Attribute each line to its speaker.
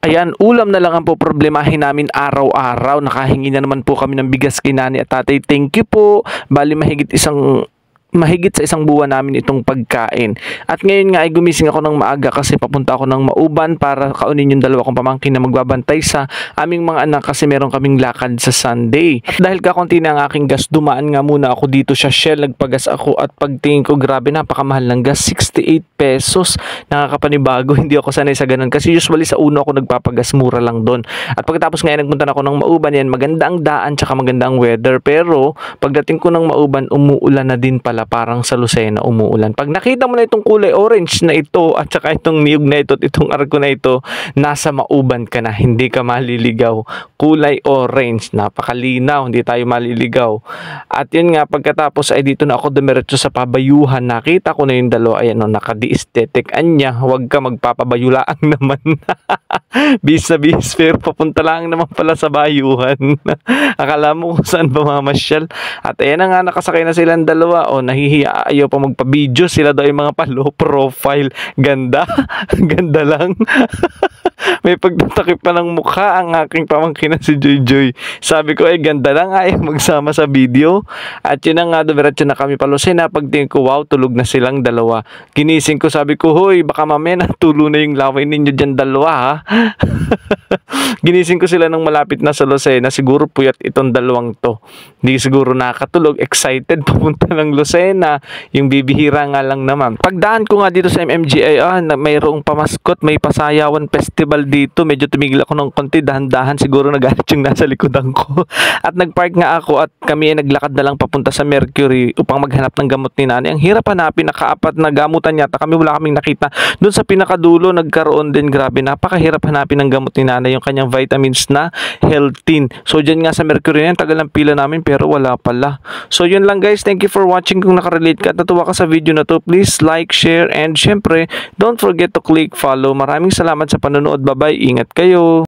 Speaker 1: Ayan, ulam na lang ang poproblemahin namin araw-araw. Nakahingi na naman po kami ng bigas kay nanay at tatay. Thank you po. Bali mahigit sa isang buwan namin itong pagkain. At ngayon nga ay gumising ako ng maaga kasi papunta ako ng Mauban para kaunin yung dalawa kong pamangkin na magbabantay sa aming mga anak kasi meron kaming lakad sa Sunday. At dahil kakunti na ang aking gas, dumaan nga muna ako dito sa Shell, nagpagas ako at pagtingin ko, grabe, napakamahal ng gas, 68 pesos. Nakakapanibago, hindi ako sanay sa ganun kasi usually sa uno ako nagpapagas, mura lang doon. At pagkatapos ngayon nagpunta na ako ng Mauban, yan maganda ang daan tsaka maganda ang weather, pero pagdating ko ng Mauban, umuulan na din pala, parang sa Lucena umuulan. Pag nakita mo na itong kulay orange na ito at saka itong niyog na ito at itong arko na ito, nasa Mauban ka na, hindi ka maliligaw. Kulay orange, napakalinaw, hindi tayo maliligaw. At yun nga, pagkatapos ay dito na ako dumiretso sa pabayuhan. Nakita ko na yung dalawa, ayan o, nakadi-aesthetic. Anya, huwag ka magpapabayulaang naman. Bis na bis, pero papunta lang naman pala sa bayuhan. Akala mo kung saan ba mamasyal. At ayan na nga, nakasakay na silang dalawa. O, nahihiya, ayaw pa magpa-video. Sila daw yung mga low profile. Ganda. Ganda lang. May pagtatakip pa ng mukha ang aking pamangkin na si Joy Joy. Sabi ko, ganda lang, ayaw magsama sa video. At yun na nga, dumiretso na kami pa Lucena. Pagtingin ko, wow, tulog na silang dalawa. Ginising ko, sabi ko, hoy, baka mamaya natulo na yung laway ninyo dyan dalawa, ha? Ginising ko sila nang malapit na sa Lucena. Siguro puyat itong dalawang to. Hindi siguro nakatulog. Excited papunta ng Lucena. Yung bibihira nga lang naman. Pagdaan ko nga dito sa MMGI, mayroong pamaskot, may pasayawan festival dito. Medyo tumigil ako ng konti, dahan-dahan. Siguro nagalit yung nasa likodan ko. At nagpark nga ako at kami ay naglakad na lang papunta sa Mercury upang maghanap ng gamot ni nanay. Ang hirap hanapin, nakaapat na gamutan yata kami, wala kaming nakita. Doon sa pinakadulo nagkaroon din, grabe, napakahirap hanapin ng gamot ni nanay, yung kanyang vitamins na Healthin. So dyan nga sa Mercury na, tagal ng pila namin pero wala pala. So yun lang guys, thank you for watching. Kung nakarelate ka at natuwa ka sa video na to, please like, share, and syempre don't forget to click follow. Maraming salamat sa panonood. Bye bye, ingat kayo.